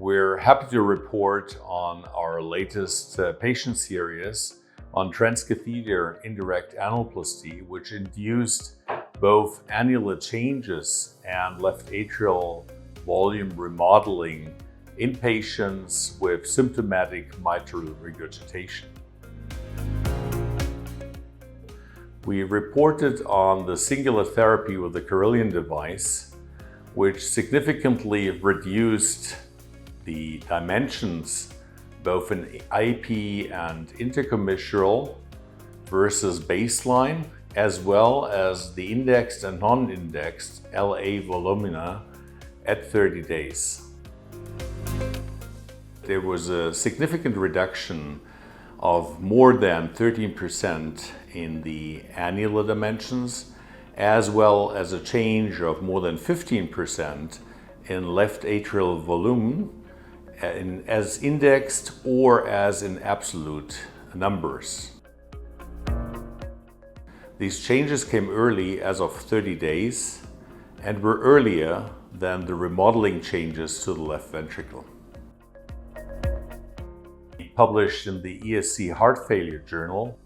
We're happy to report on our latest patient series on transcatheter indirect annuloplasty, which induced both annular changes and left atrial volume remodeling in patients with symptomatic mitral regurgitation. We reported on the singular therapy with the Carillon device, which significantly reduced the dimensions both in IP and intercommissural versus baseline, as well as the indexed and non-indexed LA volumina at 30 days. There was a significant reduction of more than 13% in the annular dimensions, as well as a change of more than 15% in left atrial volume as indexed or as in absolute numbers. These changes came early as of 30 days and were earlier than the remodeling changes to the left ventricle. Published in the ESC Heart Failure Journal,